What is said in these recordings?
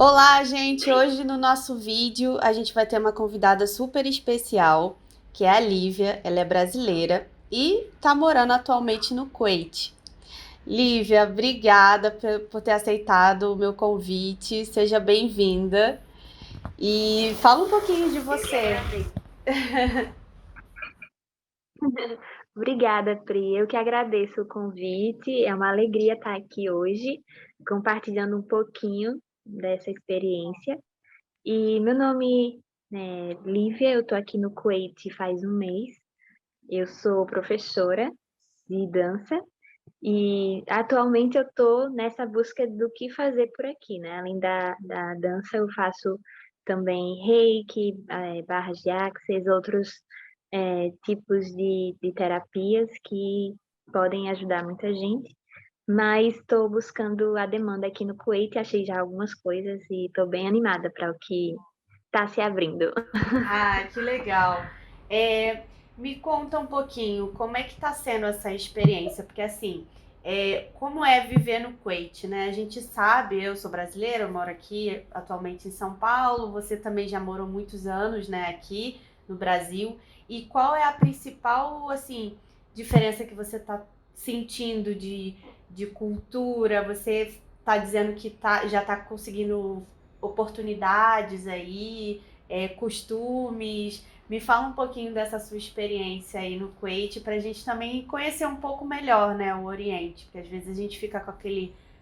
Olá, gente! Hoje no nosso vídeo a gente vai ter uma convidada super especial, que é a Lívia. Ela é brasileira e tá morando atualmente no Kuwait. Lívia, obrigada por ter aceitado o meu convite. Seja bem-vinda. E fala um pouquinho de Eu que você. agradeço. Obrigada, Pri. Eu que agradeço o convite. É uma alegria estar aqui hoje, compartilhando um pouquinho dessa experiência. E meu nome é Lívia, eu estou aqui no Kuwait faz um mês. Eu sou professora de dança e atualmente eu estou nessa busca do que fazer por aqui, né? Além da dança, eu faço também reiki, barras de axis, outros tipos de terapias que podem ajudar muita gente. Mas estou buscando a demanda aqui no Kuwait, achei já algumas coisas e estou bem animada para o que está se abrindo. Ah, que legal. É, Me conta um pouquinho como é que tá sendo essa experiência, porque assim, como é viver no Kuwait, né? A gente sabe, eu sou brasileira, eu moro aqui atualmente em São Paulo, você também já morou muitos anos, né, aqui no Brasil. E qual é a principal, assim, diferença que você tá sentindo de cultura? Você tá dizendo que já tá conseguindo oportunidades aí? Costumes. Me fala um pouquinho dessa sua experiência aí no Kuwait para a gente também conhecer um pouco melhor, né, o Oriente, porque às vezes a gente fica com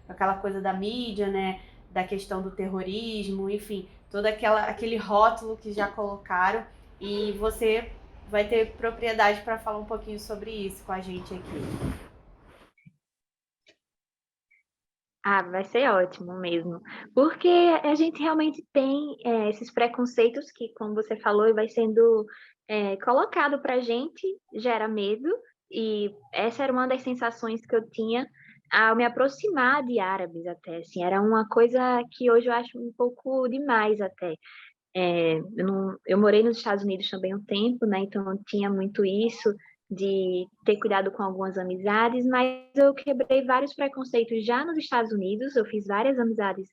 aquela coisa da mídia, né, da questão do terrorismo, enfim, aquele rótulo que já colocaram e você vai ter propriedade para falar um pouquinho sobre isso com a gente aqui. Ah, vai ser ótimo mesmo. Porque a gente realmente tem esses preconceitos que, como você falou, vai sendo colocado para a gente, gera medo. E essa era uma das sensações que eu tinha ao me aproximar de árabes até. Assim, era uma coisa que hoje eu acho um pouco demais até. Eu morei nos Estados Unidos também um tempo, né? Então tinha muito isso de ter cuidado com algumas amizades, mas eu quebrei vários preconceitos já nos Estados Unidos. Eu fiz várias amizades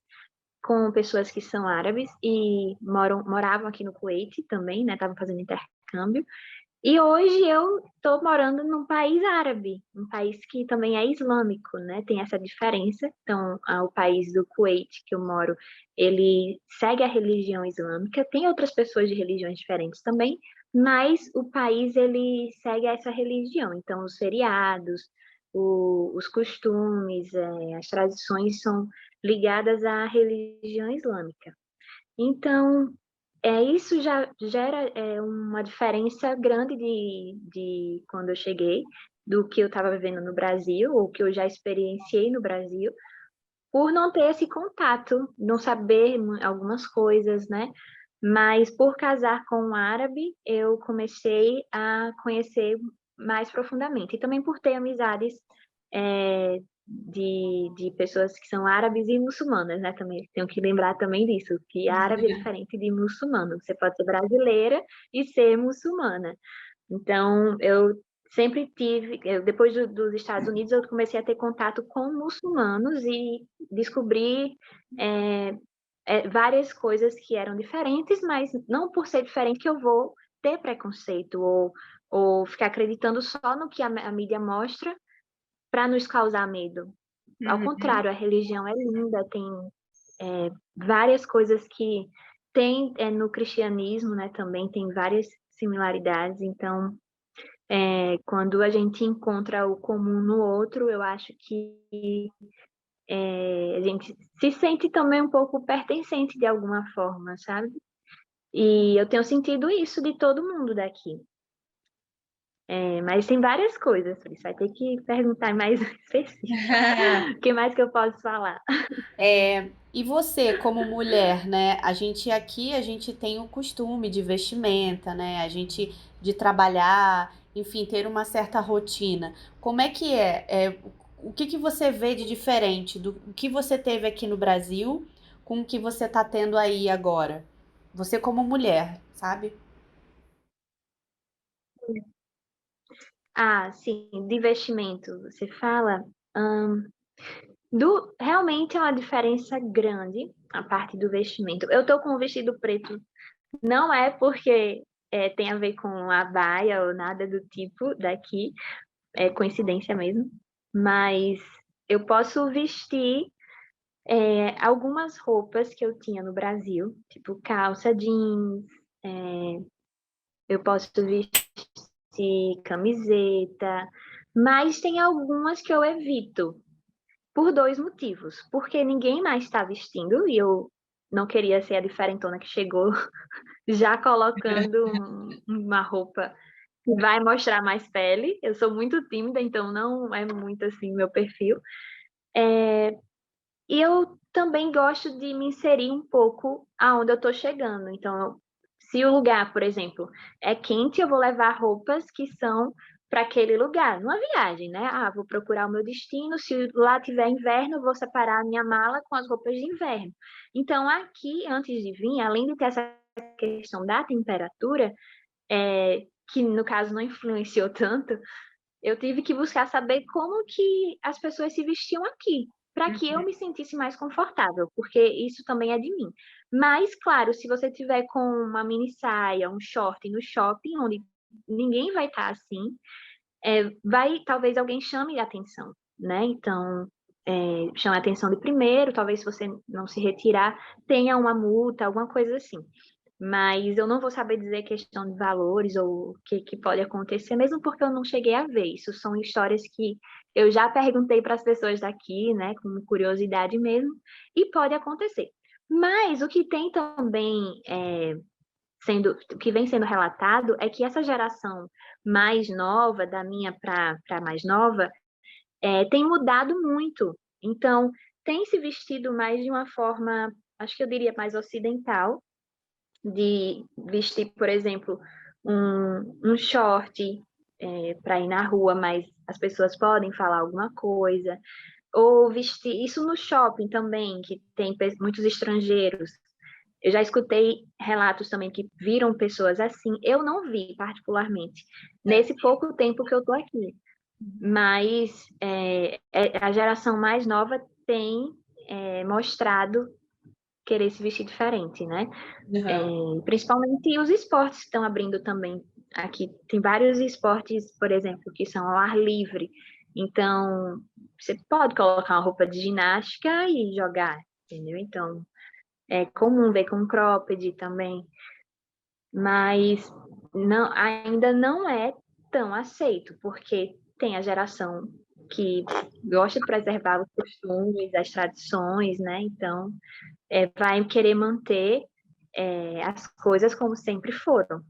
com pessoas que são árabes e moravam aqui no Kuwait também, né? Estavam fazendo intercâmbio. E hoje eu estou morando num país árabe, um país que também é islâmico, né? Tem essa diferença. Então, o país do Kuwait que eu moro, ele segue a religião islâmica. Tem outras pessoas de religiões diferentes também, mas o país ele segue essa religião. Então, os feriados, os costumes, as tradições são ligadas à religião islâmica. Então, isso já gera uma diferença grande de quando eu cheguei, do que eu estava vivendo no Brasil, ou que eu já experienciei no Brasil, por não ter esse contato, não saber algumas coisas, né? Mas por casar com um árabe, eu comecei a conhecer mais profundamente. E também por ter amizades de pessoas que são árabes e muçulmanas, né? Também tenho que lembrar também disso, que árabe é diferente de muçulmano. Você pode ser brasileira e ser muçulmana. Então, eu sempre tive, depois dos Estados Unidos, eu comecei a ter contato com muçulmanos e descobri é, várias coisas que eram diferentes, mas não por ser diferente que eu vou ter preconceito ou ficar acreditando só no que a mídia mostra para nos causar medo. Ao Uhum. contrário, a religião é linda, tem várias coisas que tem no cristianismo, né? Também tem várias similaridades. Então, quando a gente encontra o comum no outro, eu acho que a gente se sente também um pouco pertencente de alguma forma, sabe? E eu tenho sentido isso de todo mundo daqui. Mas tem várias coisas, por isso vai ter que perguntar mais específico. O que mais que eu posso falar? E você, como mulher, né? A gente tem o costume de vestimenta, né? A gente de trabalhar, enfim, ter uma certa rotina. Como é que é? O que que você vê de diferente do que você teve aqui no Brasil com o que você tá tendo aí agora? Você como mulher, sabe? Ah, sim, de investimento, você fala. Realmente é uma diferença grande a parte do vestimento. Eu tô com um vestido preto, não é porque tem a ver com a baia ou nada do tipo daqui, é coincidência mesmo, mas eu posso vestir algumas roupas que eu tinha no Brasil, tipo calça jeans, eu posso vestir camiseta, mas tem algumas que eu evito. Por 2 motivos, porque ninguém mais está vestindo e eu não queria ser a diferentona que chegou já colocando uma roupa que vai mostrar mais pele. Eu sou muito tímida, então não é muito, assim, meu perfil. E eu também gosto de me inserir um pouco aonde eu estou chegando. Então, se o lugar, por exemplo, é quente, eu vou levar roupas que são para aquele lugar, numa viagem, né? Ah, vou procurar o meu destino, se lá tiver inverno, eu vou separar a minha mala com as roupas de inverno. Então, aqui, antes de vir, além de ter essa questão da temperatura, que no caso não influenciou tanto, eu tive que buscar saber como que as pessoas se vestiam aqui, para que eu me sentisse mais confortável, porque isso também é de mim. Mas, claro, se você tiver com uma mini saia, um short no shopping, onde ninguém vai estar assim, talvez alguém chame a atenção, né? Então, chame a atenção de primeiro, talvez se você não se retirar, tenha uma multa, alguma coisa assim. Mas eu não vou saber dizer questão de valores ou o que pode acontecer, mesmo porque eu não cheguei a ver. Isso são histórias que eu já perguntei para as pessoas daqui, né, com curiosidade mesmo, e pode acontecer. Mas o que tem também o que vem sendo relatado é que essa geração mais nova, da minha para mais nova, tem mudado muito. Então, tem se vestido mais de uma forma, acho que eu diria mais ocidental, de vestir, por exemplo, um short para ir na rua, mas as pessoas podem falar alguma coisa, ou vestir isso no shopping também, que tem muitos estrangeiros. Eu já escutei relatos também que viram pessoas assim. Eu não vi, particularmente, nesse pouco tempo que eu estou aqui. Mas a geração mais nova tem mostrado querer se vestir diferente, né? Principalmente os esportes estão abrindo também. Aqui tem vários esportes, por exemplo, que são ao ar livre. Então, você pode colocar uma roupa de ginástica e jogar, entendeu? Então, é comum ver com cropped também, mas ainda não é tão aceito, porque tem a geração que gosta de preservar os costumes, as tradições, né? Então, vai querer manter as coisas como sempre foram.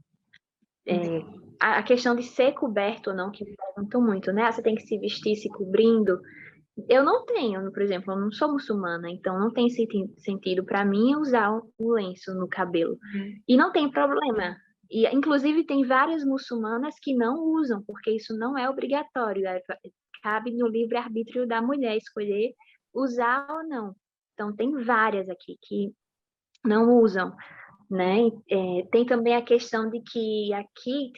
A questão de ser coberto ou não, que me perguntam muito, né? Você tem que se vestir se cobrindo. Eu não tenho, por exemplo, eu não sou muçulmana, então não tem sentido para mim usar um lenço no cabelo. E não tem problema. E, inclusive, tem várias muçulmanas que não usam, porque isso não é obrigatório. Cabe no livre-arbítrio da mulher escolher usar ou não. Então, tem várias aqui que não usam, né? Tem também a questão de que aqui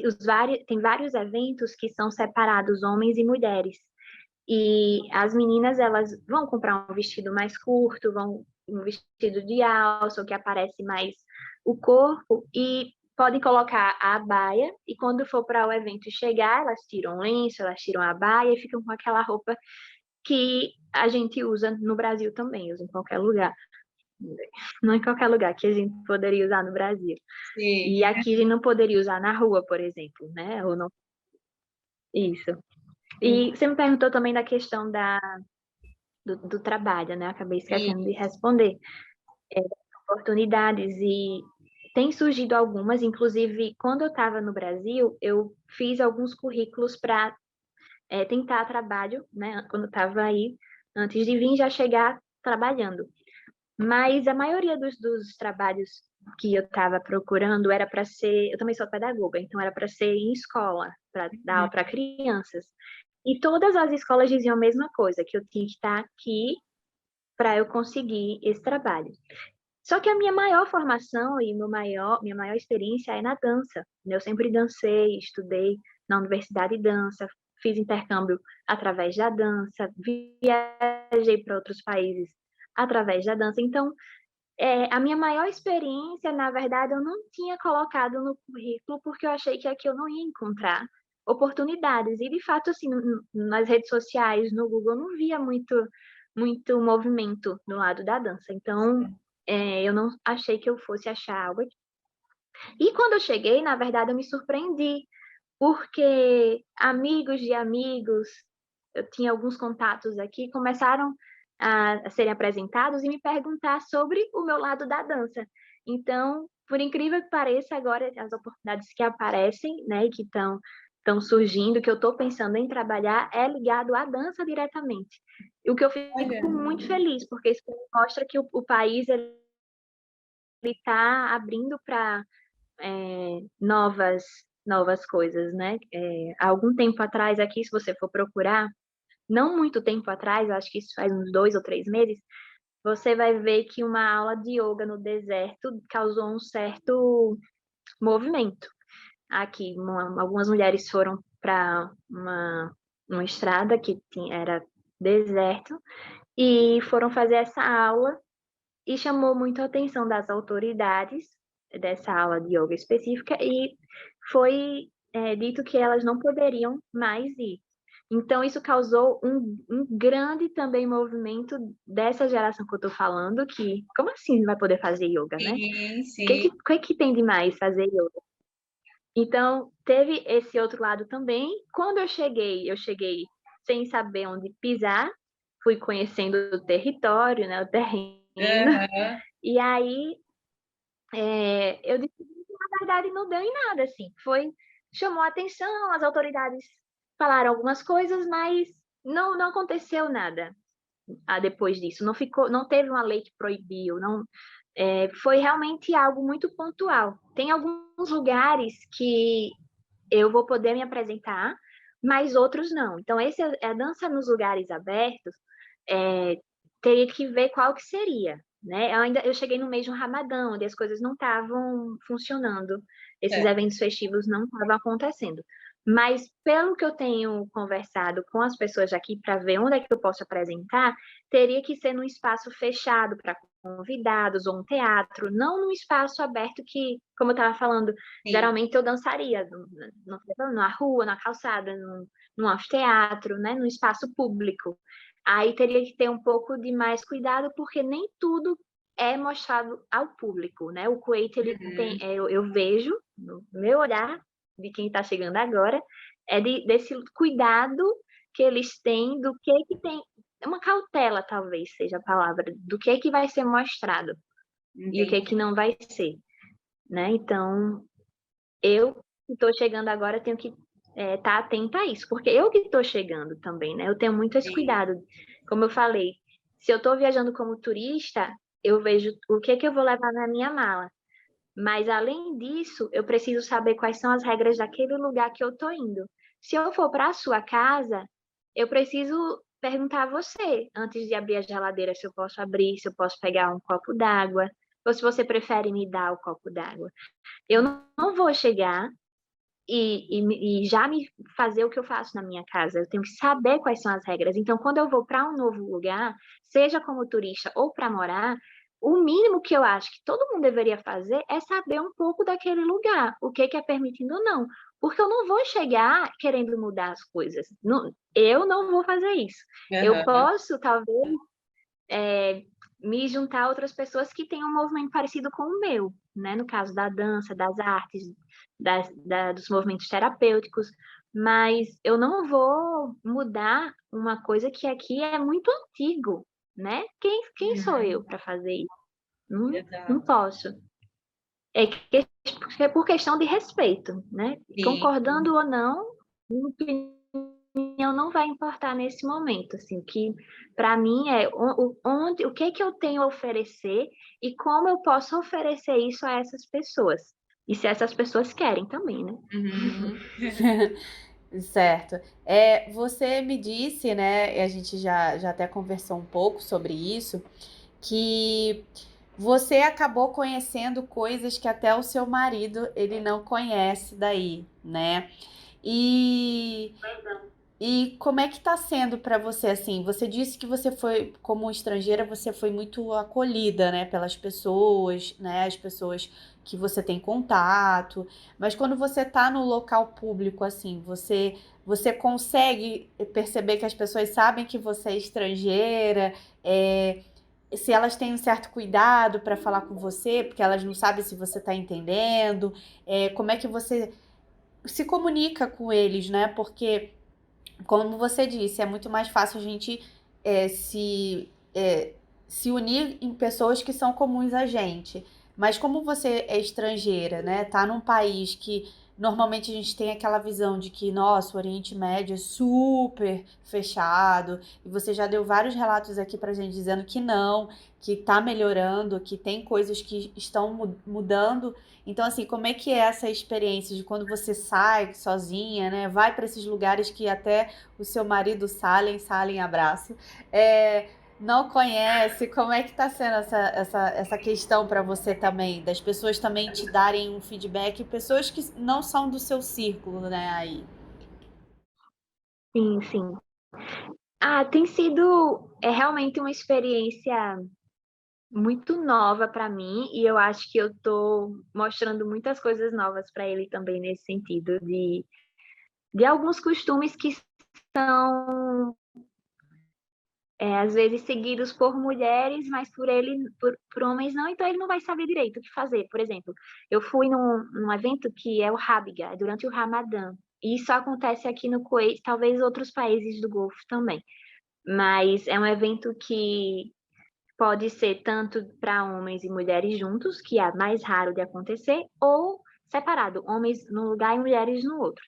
tem vários eventos que são separados homens e mulheres. E as meninas, elas vão comprar um vestido mais curto, vão um vestido de alça, que aparece mais o corpo, e podem colocar a baia, e quando for para o evento chegar, elas tiram o lenço, elas tiram a baia e ficam com aquela roupa que a gente usa no Brasil também, usa em qualquer lugar. Não em qualquer lugar que a gente poderia usar no Brasil. Sim. E aqui a gente não poderia usar na rua, por exemplo, né? Ou não. Isso. E você me perguntou também da questão do trabalho, né? Eu acabei esquecendo de responder. Oportunidades, e tem surgido algumas, inclusive quando eu estava no Brasil, eu fiz alguns currículos para tentar trabalho, né? Quando eu estava aí, antes de vir já chegar trabalhando. Mas a maioria dos trabalhos que eu estava procurando era para ser. Eu também sou pedagoga, então era para ser em escola, para dar aula para crianças. E todas as escolas diziam a mesma coisa, que eu tinha que estar aqui para eu conseguir esse trabalho. Só que a minha maior formação e minha maior experiência é na dança. Eu sempre dancei, estudei na universidade de dança, fiz intercâmbio através da dança, viajei para outros países através da dança. Então, a minha maior experiência, na verdade, eu não tinha colocado no currículo, porque eu achei que aqui eu não ia encontrar oportunidades. E, de fato, assim, nas redes sociais, no Google, eu não via muito movimento no lado da dança. Então, eu não achei que eu fosse achar algo aqui. E quando eu cheguei, na verdade, eu me surpreendi, porque amigos de amigos, eu tinha alguns contatos aqui, começaram a serem apresentados e me perguntar sobre o meu lado da dança. Então, por incrível que pareça, agora as oportunidades que aparecem, né, e que estão surgindo, que eu estou pensando em trabalhar, é ligado à dança diretamente. O que eu Olha, fico muito feliz, porque isso mostra que o país ele está abrindo para novas coisas, né? Há algum tempo atrás aqui, se você for procurar, não muito tempo atrás, acho que isso faz uns 2 ou 3 meses, você vai ver que uma aula de yoga no deserto causou um certo movimento. Aqui, algumas mulheres foram para uma estrada que era deserto e foram fazer essa aula e chamou muito a atenção das autoridades dessa aula de yoga específica e foi dito que elas não poderiam mais ir. Então, isso causou um grande também movimento dessa geração que eu estou falando, que, como assim não vai poder fazer yoga, né? sim, O que, sim. que tem de mais fazer yoga? Então, teve esse outro lado também. Quando eu cheguei sem saber onde pisar, fui conhecendo o território, né, o terreno, Aham. e aí eu decidi que, na verdade, não deu em nada, assim. Chamou a atenção, as autoridades falaram algumas coisas, mas não aconteceu nada depois disso. Não teve uma lei que proibiu, não, foi realmente algo muito pontual. Tem alguns lugares que eu vou poder me apresentar, mas outros não. Então, a dança nos lugares abertos, é, teria que ver qual que seria, né? Eu cheguei no mês do Ramadã, onde as coisas não estavam funcionando, esses É. eventos festivos não estavam acontecendo. Mas pelo que eu tenho conversado com as pessoas aqui para ver onde é que eu posso apresentar, teria que ser num espaço fechado para convidados ou um teatro, não num espaço aberto que, como eu estava falando, Sim. geralmente eu dançaria na rua, na calçada, num anfiteatro, né, num espaço público. Aí teria que ter um pouco de mais cuidado, porque nem tudo é mostrado ao público, né? O Kuwait, ele tem, Uhum. eu vejo, no meu olhar, de quem está chegando agora, desse cuidado que eles têm do que tem, uma cautela, talvez seja a palavra, do que vai ser mostrado e o que Entendi. não vai ser, né? Então, eu que estou chegando agora tenho que estar atenta a isso, porque eu que estou chegando também, né? Eu tenho muito esse Sim. cuidado. Como eu falei, se eu estou viajando como turista, eu vejo o que eu vou levar na minha mala. Mas, além disso, eu preciso saber quais são as regras daquele lugar que eu estou indo. Se eu for para a sua casa, eu preciso perguntar a você, antes de abrir a geladeira, se eu posso abrir, se eu posso pegar um copo d'água, ou se você prefere me dar o copo d'água. Eu não vou chegar e já me fazer o que eu faço na minha casa. Eu tenho que saber quais são as regras. Então, quando eu vou para um novo lugar, seja como turista ou para morar, o mínimo que eu acho que todo mundo deveria fazer é saber um pouco daquele lugar, o que é permitido ou não. Porque eu não vou chegar querendo mudar as coisas. Eu não vou fazer isso. Eu Aham. posso, talvez, me juntar a outras pessoas que têm um movimento parecido com o meu, né? No caso da dança, das artes, dos movimentos terapêuticos, mas eu não vou mudar uma coisa que aqui é muito antigo, né? Quem sou eu Uhum. para fazer isso? Não Exato. posso. É por questão de respeito, né? Sim. Concordando ou não, minha opinião não vai importar nesse momento, assim, que para mim é o que eu tenho a oferecer e como eu posso oferecer isso a essas pessoas. E se essas pessoas querem também, né? Uhum. Certo. Você me disse, né, e a gente já até conversou um pouco sobre isso, que você acabou conhecendo coisas que até o seu marido ele não conhece daí, né? E E como é que está sendo para você assim? Você disse que você foi, como estrangeira, você foi muito acolhida, né, pelas pessoas, né, as pessoas que você tem contato. Mas quando você está no local público, assim, você consegue perceber que as pessoas sabem que você é estrangeira? É, se elas têm um certo cuidado para falar com você, porque elas não sabem se você está entendendo? Como é que você se comunica com eles, né? Porque como você disse, é muito mais fácil a gente é, se, é, se unir em pessoas que são comuns a gente. Mas como você é estrangeira, né? Tá num país que normalmente a gente tem aquela visão de que, nossa, o Oriente Médio é super fechado. E você já deu vários relatos aqui pra gente dizendo que não, que tá melhorando, que tem coisas que estão mudando. Então, assim, como é que é essa experiência de quando você sai sozinha, né? Vai para esses lugares que até o seu marido Salem abraço, é, não conhece, como é que está sendo essa questão para você também, das pessoas também te darem um feedback, pessoas que não são do seu círculo, né, aí? Sim, sim. Ah, tem sido realmente uma experiência muito nova para mim e eu acho que eu tô mostrando muitas coisas novas para ele também nesse sentido de alguns costumes que são às vezes seguidos por mulheres, mas por homens não, então ele não vai saber direito o que fazer. Por exemplo, eu fui num evento que é o Rabiga, é durante o Ramadã. E isso acontece aqui no Kuwait, talvez outros países do Golfo também. Mas é um evento que pode ser tanto para homens e mulheres juntos, que é mais raro de acontecer, ou separado, homens num lugar e mulheres no outro.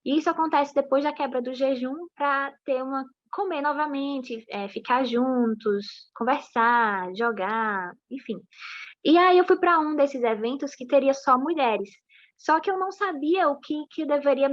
E isso acontece depois da quebra do jejum para ter uma comer novamente, ficar juntos, conversar, jogar, enfim. E aí eu fui para um desses eventos que teria só mulheres. Só que eu não sabia que deveria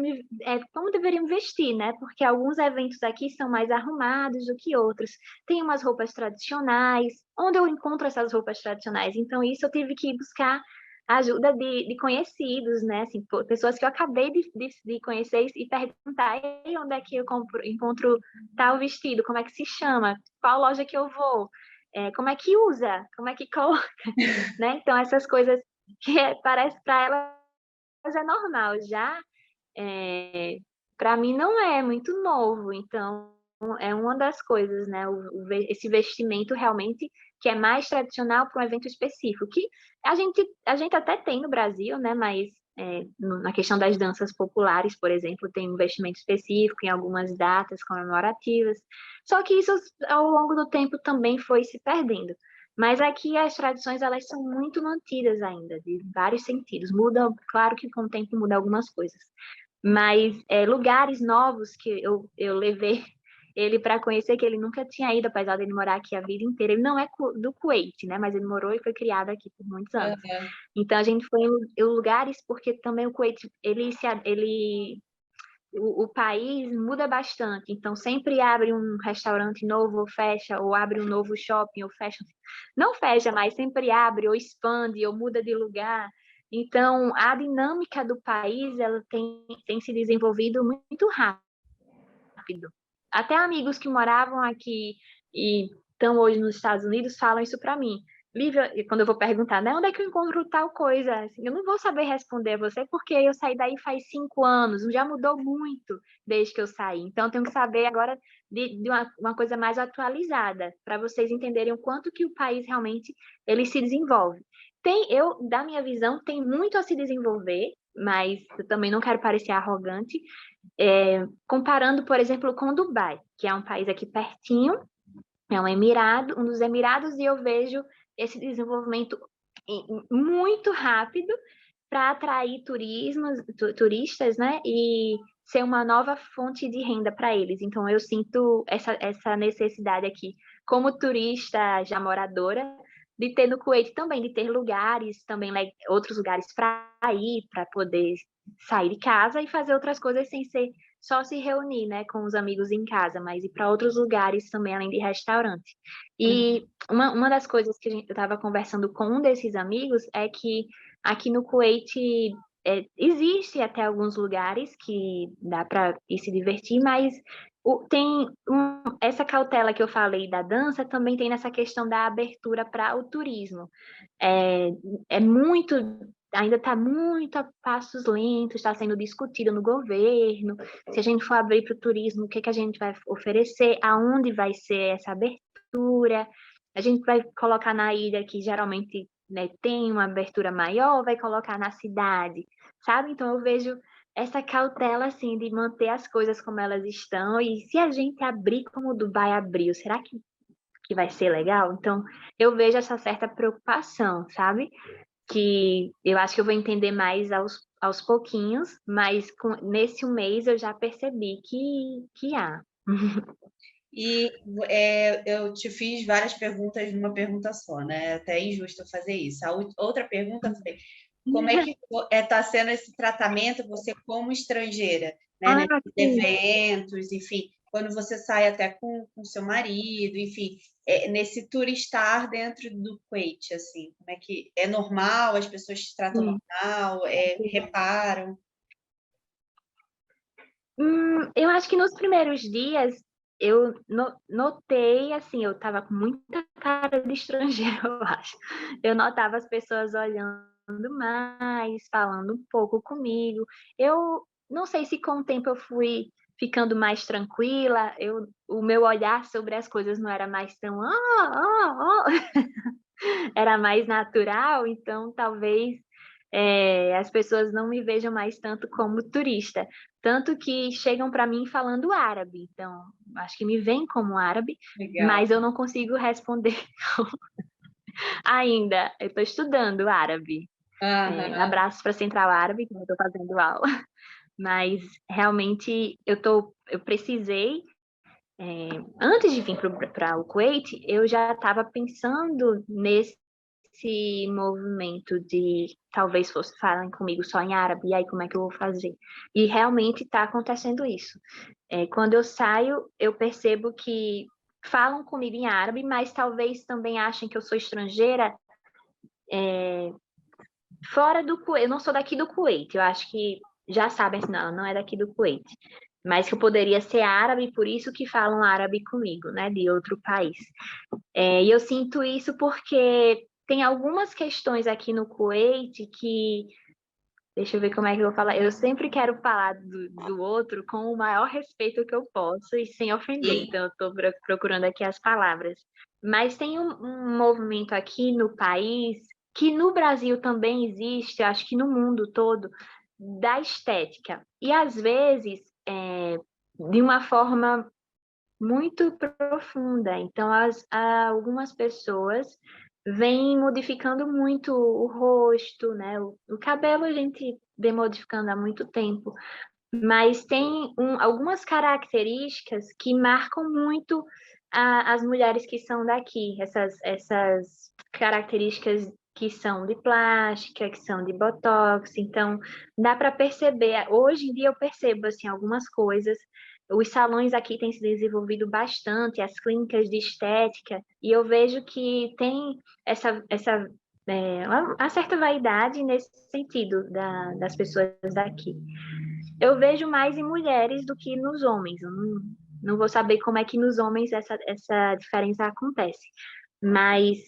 como deveria me vestir, né? Porque alguns eventos aqui são mais arrumados do que outros. Tem umas roupas tradicionais. Onde eu encontro essas roupas tradicionais? Então, isso eu tive que buscar a ajuda de conhecidos, né? Assim, pessoas que eu acabei de conhecer e perguntar: "Ei, onde é que eu encontro tal vestido? Como é que se chama? Qual loja que eu vou? Como é que usa? Como é que coloca?" Né? Então, essas coisas que parece para elas é normal, já para mim não é muito novo, então é uma das coisas, né? Esse vestimento realmente que é mais tradicional para um evento específico, que a gente até tem no Brasil, né? Mas na questão das danças populares, por exemplo, tem um vestimento específico em algumas datas comemorativas. Só que isso ao longo do tempo também foi se perdendo. Mas aqui as tradições elas são muito mantidas ainda, de vários sentidos. Muda, claro que com o tempo muda algumas coisas. Mas lugares novos que eu levei ele para conhecer, que ele nunca tinha ido, apesar de ele morar aqui a vida inteira. Ele não é do Kuwait, né? Mas ele morou e foi criado aqui por muitos anos. Então a gente foi em lugares, porque também o Kuwait, o país muda bastante, então sempre abre um restaurante novo ou fecha, ou abre um novo shopping ou fecha. Não fecha, mas sempre abre ou expande ou muda de lugar. Então, a dinâmica do país ela tem se desenvolvido muito rápido. Até amigos que moravam aqui e estão hoje nos Estados Unidos falam isso para mim. Lívia, e quando eu vou perguntar, né, onde é que eu encontro tal coisa? Assim, eu não vou saber responder a você porque eu saí daí faz 5 anos, já mudou muito desde que eu saí. Então, eu tenho que saber agora de uma coisa mais atualizada, para vocês entenderem o quanto que o país realmente ele se desenvolve. Da minha visão, tem muito a se desenvolver, mas eu também não quero parecer arrogante, comparando, por exemplo, com Dubai, que é um país aqui pertinho, é um dos Emirados, e eu vejo esse desenvolvimento muito rápido para atrair turistas, né? E ser uma nova fonte de renda para eles. Então, eu sinto essa necessidade aqui, como turista já moradora, de ter no Kuwait também, de ter lugares, também outros lugares para ir, para poder sair de casa e fazer outras coisas sem ser só se reunir, né, com os amigos em casa, mas ir para outros lugares também, além de restaurante. E uma das coisas que eu estava conversando com um desses amigos é que aqui no Kuwait existe até alguns lugares que dá para ir se divertir, mas essa cautela que eu falei da dança também tem nessa questão da abertura para o turismo. É, é muito, ainda está muito a passos lentos, está sendo discutido no governo. Se a gente for abrir para o turismo, o que, que a gente vai oferecer, aonde vai ser essa abertura. A gente vai colocar na ilha, que geralmente, né, tem uma abertura maior, vai colocar na cidade, sabe? Então eu vejo essa cautela, assim, de manter as coisas como elas estão, e se a gente abrir como o Dubai abriu, será que vai ser legal? Então, eu vejo essa certa preocupação, sabe? Que eu acho que eu vou entender mais aos pouquinhos, mas nesse um mês eu já percebi que há. E eu te fiz várias perguntas numa pergunta só, né? É até injusto fazer isso. Outra pergunta foi como é que está sendo esse tratamento, você como estrangeira, né? Ah, Nesses sim. eventos, enfim, quando você sai até com seu marido, enfim, nesse turistar dentro do Kuwait, assim, como é que é normal, as pessoas te tratam Sim. normal, reparam? Eu acho que nos primeiros dias eu notei, assim, eu estava com muita cara de estrangeiro, eu acho. Eu notava as pessoas olhando mais, falando um pouco comigo. Eu não sei se com o tempo eu fui ficando mais tranquila, o meu olhar sobre as coisas não era mais tão, era mais natural, então talvez as pessoas não me vejam mais tanto como turista. Tanto que chegam para mim falando árabe, então acho que me veem como árabe, Legal. mas eu não consigo responder ainda. Eu estou estudando árabe. Aham. Abraços para a Central Árabe, que eu estou fazendo aula. Mas realmente eu precisei, antes de vir para o Kuwait, eu já estava pensando nesse movimento de talvez falem comigo só em árabe, e aí como é que eu vou fazer? E realmente está acontecendo isso. Quando eu saio, eu percebo que falam comigo em árabe, mas talvez também achem que eu sou estrangeira fora do Kuwait. Eu não sou daqui do Kuwait, eu acho que já sabem assim, não, ela não é daqui do Kuwait. Mas que eu poderia ser árabe, por isso que falam árabe comigo, né, de outro país. E eu sinto isso porque tem algumas questões aqui no Kuwait que, deixa eu ver como é que eu vou falar, eu sempre quero falar do outro com o maior respeito que eu posso e sem ofender, então eu estou procurando aqui as palavras. Mas tem um movimento aqui no país, que no Brasil também existe, acho que no mundo todo, da estética. E às vezes, de uma forma muito profunda. Então, algumas pessoas vêm modificando muito o rosto, né? O cabelo a gente vem modificando há muito tempo, mas tem algumas características que marcam muito as mulheres que são daqui, essas características que são de plástica, que são de botox, então dá para perceber, hoje em dia eu percebo assim algumas coisas. Os salões aqui têm se desenvolvido bastante, as clínicas de estética, e eu vejo que tem essa uma certa vaidade nesse sentido das pessoas daqui. Eu vejo mais em mulheres do que nos homens. Eu não vou saber como é que nos homens essa diferença acontece. Mas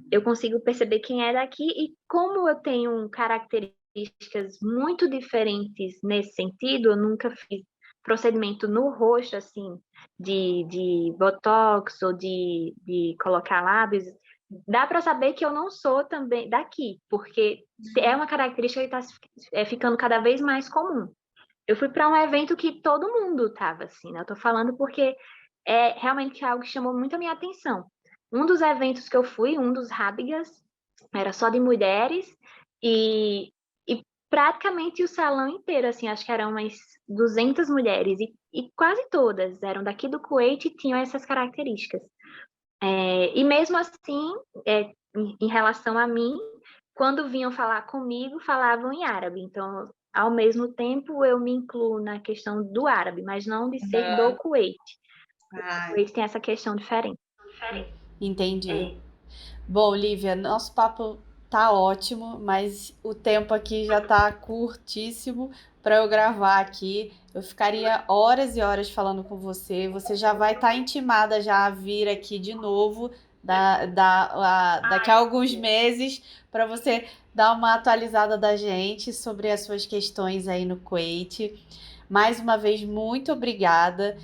eu consigo perceber quem é daqui e como eu tenho características muito diferentes nesse sentido, eu nunca fiz procedimento no rosto, assim, de botox ou de colocar lábios, dá para saber que eu não sou também daqui, porque é uma característica que está ficando cada vez mais comum. Eu fui para um evento que todo mundo estava assim, né? Eu tô falando porque é realmente algo que chamou muito a minha atenção. Um dos eventos que eu fui, um dos Rábigas, era só de mulheres e praticamente o salão inteiro, assim, acho que eram umas 200 mulheres e quase todas eram daqui do Kuwait e tinham essas características. E mesmo assim, em relação a mim, quando vinham falar comigo, falavam em árabe. Então, ao mesmo tempo, eu me incluo na questão do árabe, mas não de ser do Kuwait. O Ah, Kuwait tem essa questão diferente. entendi. Bom, Lívia, nosso papo tá ótimo, mas o tempo aqui já tá curtíssimo para eu gravar aqui. Eu ficaria horas e horas falando com você. Você já vai estar intimada já a vir aqui de novo daqui a alguns meses para você dar uma atualizada da gente sobre as suas questões aí no Kuwait. Mais uma vez, muito obrigada.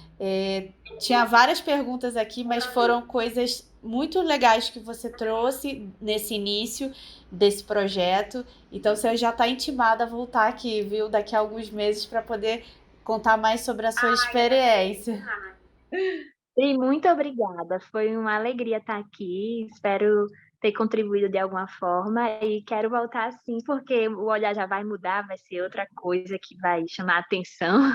Tinha várias perguntas aqui, mas foram coisas muito legais que você trouxe nesse início desse projeto. Então, você já está intimada a voltar aqui, viu? Daqui a alguns meses para poder contar mais sobre a sua experiência. E muito obrigada, foi uma alegria estar aqui, espero ter contribuído de alguma forma e quero voltar sim, porque o olhar já vai mudar, vai ser outra coisa que vai chamar a atenção.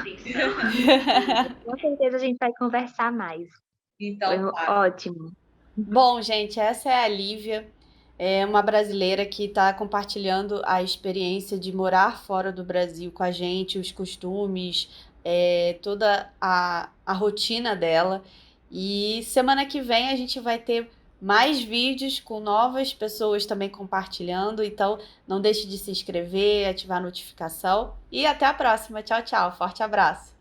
Com certeza a gente vai conversar mais. Foi Então, tá. ótimo. Bom, gente, essa é a Lívia, é uma brasileira que está compartilhando a experiência de morar fora do Brasil com a gente, os costumes, toda a rotina dela. E semana que vem a gente vai ter mais vídeos com novas pessoas também compartilhando. Então, não deixe de se inscrever, ativar a notificação. E até a próxima. Tchau, tchau. Forte abraço.